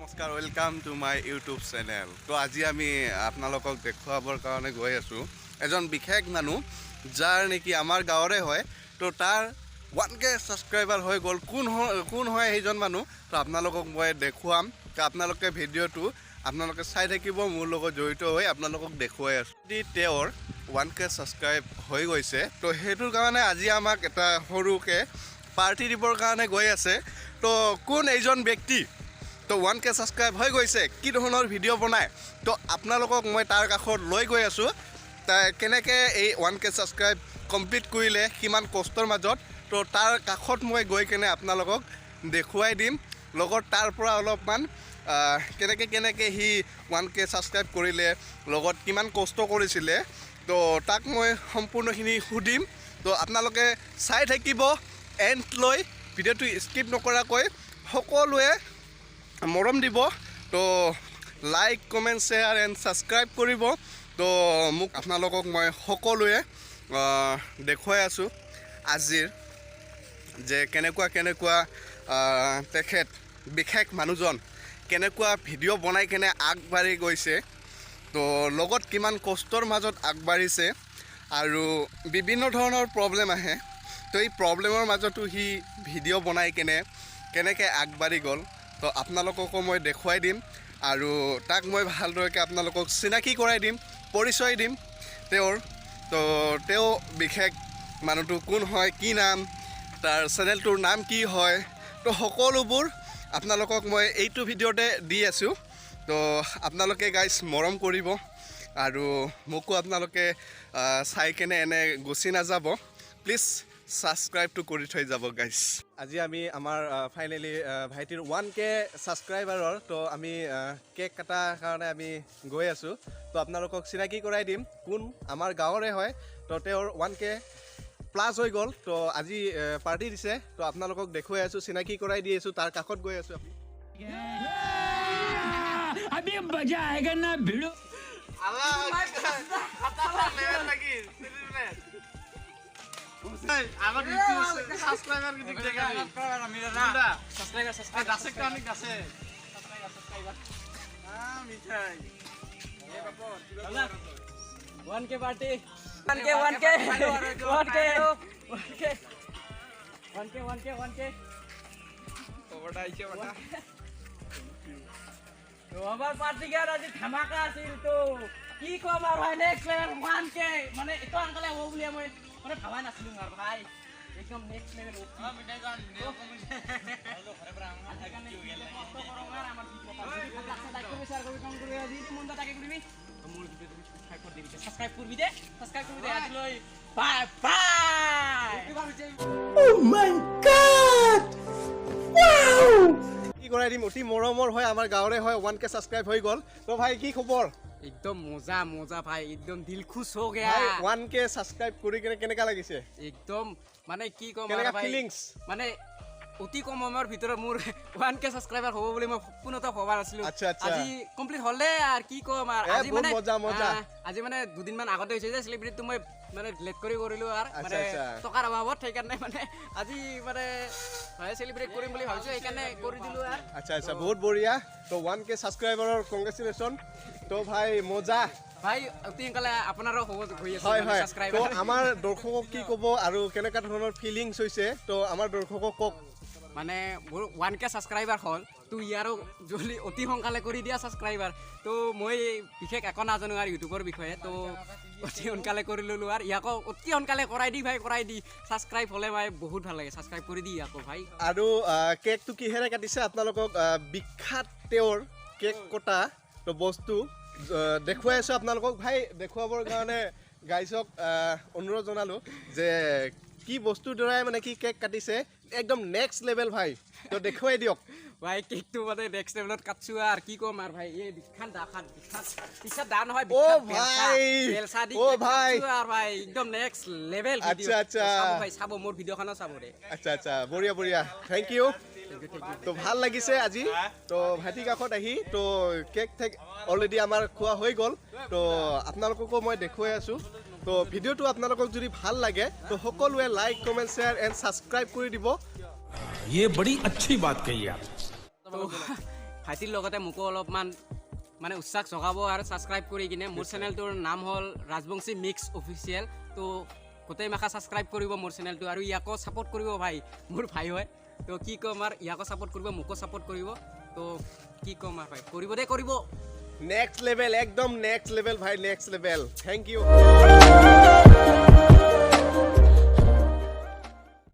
নমস্কাৰ, welcome to my YouTube channel. তো আজি আমি আপোনালোকক দেখুৱাবৰ কাৰণে গৈ আছোঁ এজন বিশেষ মানুহ, যাৰ নেকি আমাৰ গাঁৱৰে হয়। তো তাৰ 1K ছাবস্ক্ৰাইবাৰ হৈ গ'ল। কোন হয় সেইজন মানুহ? তো আপোনালোকক মই দেখুৱাম। তো আপোনালোকে ভিডিঅ'টো আপোনালোকে চাই থাকিব, মোৰ লগত জড়িত হৈ আপোনালোকক দেখুৱাই আছোঁ। যদি তেওঁৰ 1K ছাবস্ক্ৰাইব হৈ গৈছে, তো সেইটোৰ কাৰণে আজি আমাক এটা সৰুকৈ পাৰ্টি দিবৰ কাৰণে গৈ আছে। তো কোন এইজন ব্যক্তি? তো 1K ছাবস্ক্ৰাইব হৈ গৈছে, কি ধৰণৰ ভিডিঅ' বনায়, তো আপোনালোকক মই তাৰ কাষত লৈ গৈ আছোঁ। কেনেকৈ এই 1K ছাবস্ক্ৰাইব কমপ্লিট কৰিলে, কিমান কষ্টৰ মাজত, তো তাৰ কাষত মই গৈ কেনে আপোনালোকক দেখুৱাই দিম। লগত তাৰ পৰা অলপমান কেনেকৈ সি 1K ছাবস্ক্ৰাইব কৰিলে, লগত কিমান কষ্ট কৰিছিলে, তো তাক মই সম্পূৰ্ণখিনি সুধিম। তো আপোনালোকে চাই থাকিব এণ্ড লৈ, ভিডিঅ'টো স্কিপ নকৰাকৈ সকলোৱে মৰম দিব। তো like, comment, share and subscribe কৰিব। তো মোক আপোনালোকক মই সকলোৱে দেখুৱাই আছোঁ আজিৰ যে কেনেকুৱা তেখেত বিশেষ মানুহজন কেনেকুৱা ভিডিঅ' বনাই কেনে আগবাঢ়ি গৈছে, তো লগত কিমান কষ্টৰ মাজত আগবাঢ়িছে আৰু বিভিন্ন ধৰণৰ প্ৰব্লেম আহে। তো এই প্ৰব্লেমৰ মাজতো সি ভিডিঅ' বনাই কেনেকৈ আগবাঢ়ি গ'ল, তো আপোনালোককো মই দেখুৱাই দিম আৰু তাক মই ভালদৰে আপোনালোকক চিনাকি কৰাই দিম, পৰিচয় দিম তেওঁৰ। তো তেওঁ বিশেষ মানুহটো কোন হয়, কি নাম, তাৰ চেনেলটোৰ নাম কি হয়, তো সকলোবোৰ আপোনালোকক মই এইটো ভিডিঅ'তে দি আছোঁ। তো আপোনালোকে গাইজ মৰম কৰিব আৰু মোকো আপোনালোকে চাই কেনে এনে গুচি নাযাব। প্লিজ ছাবস্ক্ৰাইবটো কৰি থৈ যাব গাইজ। আজি আমি আমাৰ ফাইনেলি ভাইটিৰ 1K ছাবস্ক্ৰাইবাৰৰ, তো আমি কেক কটাৰ কাৰণে আমি গৈ আছোঁ। তো আপোনালোকক চিনাকি কৰাই দিম, কোন আমাৰ গাঁৱৰে হয়। তো তেওঁৰ 1K প্লাছ হৈ গ'ল, তো আজি পাৰ্টি দিছে। তো আপোনালোকক দেখুৱাই আছোঁ, চিনাকি কৰাই দি আছোঁ, তাৰ কাষত গৈ আছোঁ। আমার পার্টি গার আজি ধামাকা আছিল। তো কি কম আর ভাই, নেক্সট লেভেল 1K, মানে এত আনকালে হব বুলি মই মানে ভাবা নাছিলো আর ভাই, একদম নেক্সট লেভেল। মিঠাই গান দেও কমে হলো ঘরে পৰা আধা গান কি গেল কষ্ট করো আর আমার কি কথা লাইক করে শেয়ার করে কমেন্ট করে দি, মনটা তাকে করবি তো মোর ভিডিও তুমি সাবস্ক্রাইব করবি দে আজ লই বাই বাই। ও মাই গড, ওয়াও! কি কৰাই দিম, অতি মৰমৰ হয়, আমাৰ গাঁৱৰে হয়, 1K ছাবস্ক্ৰাইব হৈ গ'ল। তো ভাই কি খবৰ? একদম মজা ভাই, একদম দিল খুশ हो गया। 1K ছাবস্ক্ৰাইব কৰি কেনেকা লাগিছে? একদম মানে কি কম কেনেকা ভাই, ফিলিংছ? মানে অতি কম সময়ৰ ভিতৰত মোৰ 1K ছাবস্ক্ৰাইবাৰ হ'ব বুলি মই সম্পূৰ্ণতঃ ভবা নাছিলো। আচ্ছা। আজি কমপ্লিট হ'লে আৰু কি কম আৰু আজি মানে মজা। আজি মানে দুদিনমান আগতে হৈছে যে সেলিব্ৰেটটো মই মানে লেট কৰিলো আৰু মানে আচ্ছা। টকাৰ অভাৱত, সেইকাৰণে মানে আজি মানে সেলিব্ৰেট কৰিম বুলি ভাবিছো, সেইকাৰণে কৰি দিলো আৰু। আচ্ছা, বহুত বঢ়িয়া। তো 1K ছাবস্ক্ৰাইবাৰৰ কংগ্ৰেচুলেশ্যন। তো ভাই মজা ভাই, অতি সোনকালে আপোনাৰো হ'ব গৈ আছে হয়। তো ছাবস্ক্ৰাইবাৰ। আমাৰ দৰ্শকক কি ক'ব আৰু কেনেকুৱা ধৰণৰ ফিলিংছ হৈছে, তো আমাৰ দৰ্শকক কওক। মানে মোৰ 1K ছাবস্ক্ৰাইবাৰ হ'ল, তো ইয়াৰো জলদি অতি সোনকালে কৰি দিয়া ছাবস্ক্ৰাইবাৰ। তো মই বিশেষ একো নাজানো আৰু ইউটিউবৰ বিষয়ে, তো অতি সোনকালে কৰি ল'লোঁ আৰু ইয়াকো অতি সোনকালে কৰাই দি ছাবস্ক্ৰাইব হ'লে ভাই বহুত ভাল লাগে, ছাবস্ক্ৰাইব কৰি দি আকৌ ভাই। আৰু কেকটো কিহেৰে কাটিছে আপোনালোকক বিখ্যাত তেওঁৰ কেক কটা তো বস্তু দেখুৱাই আছোঁ আপোনালোকক। ভাই দেখুৱাবৰ কাৰণে গাইজক অনুৰোধ জনালোঁ যে কি বস্তুৰ দ্বাৰাই মানে কি কেক কাটিছে, একদম নেক্সট লেভেল ভাই। তো দেখুৱাই দিয়ক ভাই, কেকটো মানে নেক্সট লেভেলত কাটছোঁ আৰু কি ক'ম আৰু ভাই, এই বিখ্যাত দা নহয়, ভাই ভাই একদম নেক্সট লেভেল। আচ্ছা ভাই চাব, মোৰ ভিডিঅ'খনো চাব দে। আচ্ছা, বঢ়িয়া, থেংক ইউ। তো ভাল লাগিছে আজি। তো ভাইটি কাষত আহি তো কেক অলৰেডি আমাৰ খোৱা হৈ গ'ল। তো আপোনালোককো মই দেখুৱাই আছোঁ। তো ভিডিঅ'টো আপোনালোকক যদি ভাল লাগে, তো সকলোৱে like, comment, share and subscribe কৰি দিব। ये बड़ी अच्छी बात कही आप। তো ভাইটিৰ লগতে মোকো অলপমান মানে উৎসাহ জগাব আৰু ছাবস্ক্ৰাইব কৰি কিনে মোৰ চেনেলটোৰ নাম হ'ল ৰাজবংশী মিক্স অফিচিয়েল তো গোটেই মাখা ছাবস্ক্ৰাইব কৰিব মোৰ চেনেলটো আৰু ইয়াকো ছাপোৰ্ট কৰিব ভাই মোৰ ভাই হয় তো কি ক'ম আৰু ইয়াকো ছাপোৰ্ট কৰিব মোকো ছাপোৰ্ট কৰিব তো কি ক'ম আৰু ভাই কৰিব দে কৰিব নেক্সট লেভেল একদম নেক্সট লেভেল ভাই নেক্সট লেভেল থ্যাংক ইউ